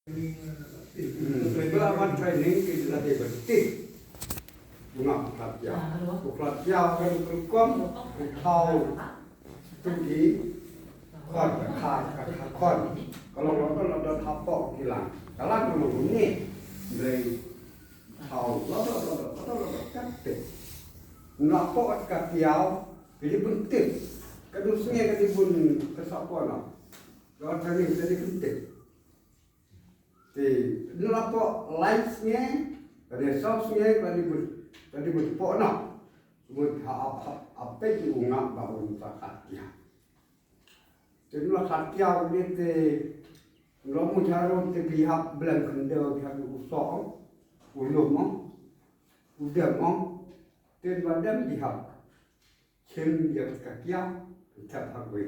Pengalaman training kita latih betul. Bunga buklat jauh kan berkom kau tinggi kon kon. Kalauเราtapok hilang. Kalau kamu bunyi dari kau lo kan teh. Napok kat jauh jadi penting. Kadusnya kan dibun kesapona. Kalau training jadi penting. Thì nó là có light nghe và để sau nghe và đi một bộ nào một học cái gì cũng ngập vào một khát kia thì nó khát kia nên thì nó muốn theo rồi thì đi học lần gần đầu thì học được sọ của lùm không của điểm không tên và đâm đi học trên việc cả kia thật học về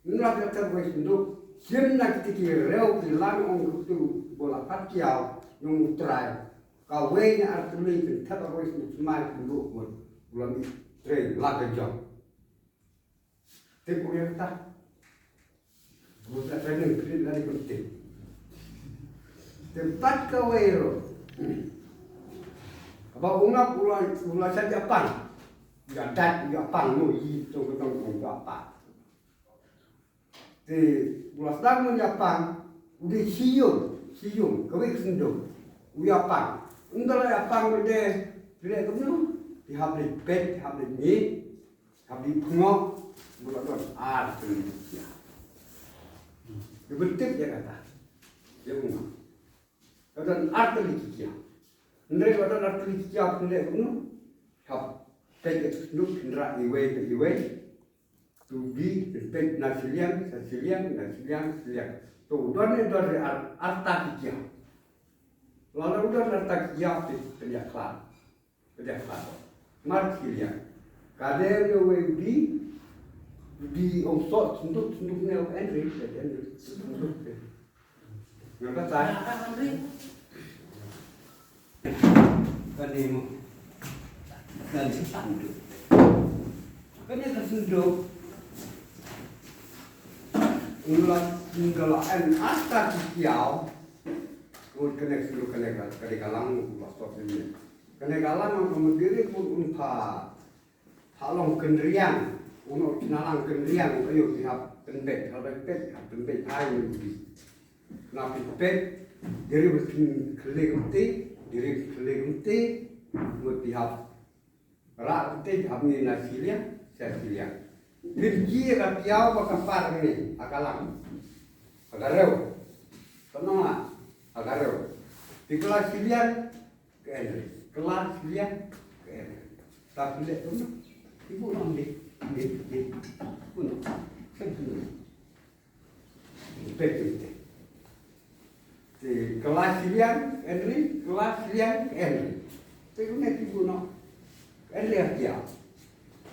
nó là thật về nó Siapa nak kita reu kilang orang itu bola kacau yang try. Kawenya artuli kita harus semai dulu pun belum try lagi jam. Tapi kita bukan training kita lagi penting. Tempat kawero. Apa ungap ulah saja pan. Gadat Jepang no itu ketemu Jepang. Thì bulan tahun Jepang udah siung kawin sendok Jepang undang Jepang udah bila kamu di habis pet habis ni habis pengok bulan tahun artinya betul ya kata ya bunga kata artinya mereka kata artinya bila kamu hab pet sendok kendera iwe to be respect nasilian. To donne dari arta kia. Lalu udah arta kia kerja kelas. Marsilia. Kader yo di omsot sunduk neo Henry sunduk. Ngapa saya? Kanimo. Dan sanduk. Kanya kesunduk. Unggalan asta kiau kun kena sulu kena kalang stop ini kena kalang memendiri kun unpa halong kendriang uno kinalang kendriang ayo siap pendek air na pipet diri berkin kelegumti mutihap rak te hamni nasilia saya Dirgi kat piau bakapar ni akalang agareu tenang agareu di kelas silian ke Henry kelas silian ke Henry tak lihat tu ibu ambil pun sentuh betul di kelas silian Henry kelas silian ke Henry tu ni ibu nak Henry dia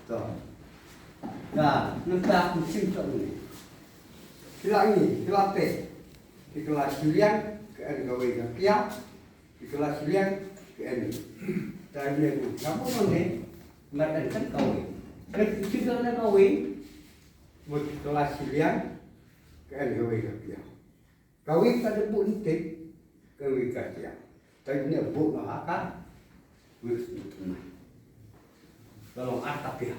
tu. Nah, entah musim ni. Sila ini, sila P. Di kelas Julian ke N-Gawe Gakia, di kelas Julian ke N. Dan dia pun, kamu mana? Mereka kan kawe. Mereka juga nak kawe. Buat kelas Julian ke N-Gawe Gakia. Kawe pada pun tik ke Gakia. Tapi dia buat nak akan, bersetuju. Kalau atap ya.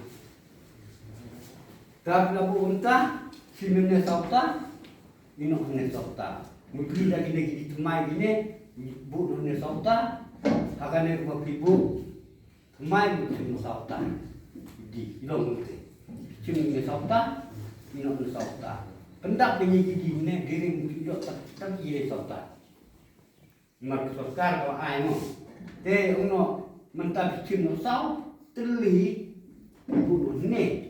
Tapi lalu unta, si mana sauta, ini mana sauta. Mungkin lagi di temai ini, bu mana sauta, akan ada ibu temai mungkin sauta. Di ilmu itu, si mana sauta, ini mana sauta. Pendak dengan gigi ini diri mungkin tak kiri sauta. Mak sokar kalau ayam, teh uno mentah si mana sau, teli ibu ini.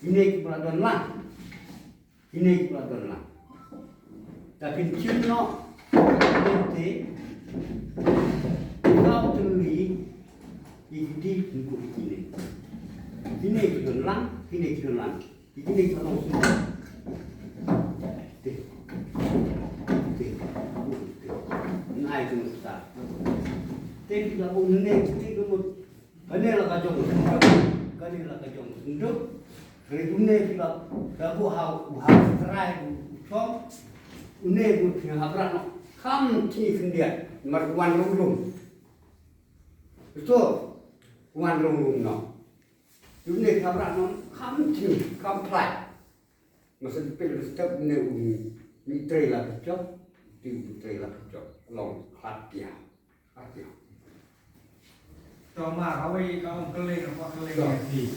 Ini keberadaan lah. Tapi cino nanti kau teli ini untuk ini. Ini keberadaan, ini keberadaan semua. Naik ke besar. Tapi kalau ini lah kajong senduk. Dari dunia kita, kamu hau terai, ucap, ini bukan habrak no kam ti kendia marwan lum betul wan lum no ini habrak no kam ti kam plai masa dipilih step ne ni trailer kecil di trailer kecil long hati Toma awai kau keleng apa keleng ni.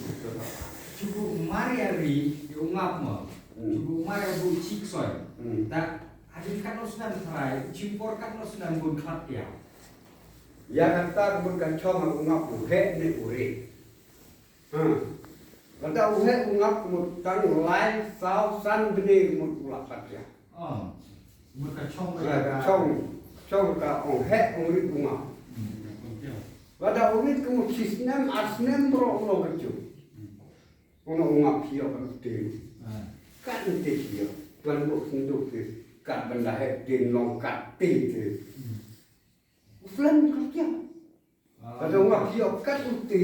Cukup mari hari diungap mah. Cukup mari bu cik soy. Tak hadis kan sudah try, cimpor kan sudah bun khat ya. Ya kata bukan cuma ungap uhe ni uri. Kata uhe ungap mutang lain sau san bini mut ulak ya. Bukan chong Chong ka uhe uri ungap. Pada umit kamu kisnem asnem bro ulo kecil, uno ungap hiyo kan tu, kan tu hiyo, tuan buk senduk tu, kat benda heptin longkat tu, ulan kerja, pada ungap hiyo kan tu,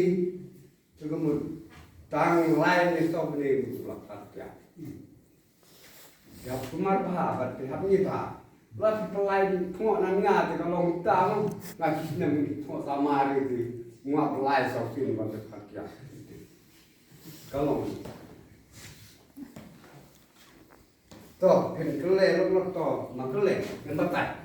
kemudian tang lain ni sob ni ulah kerja, ya kumar bah, berarti ni bah. Lah pelai tengok nangga tu kalau utang lagi senang tengok sama hari tu muak pelai sosin pada kerja. Kalau toh ken kelai lok toh mak kelai ken batai.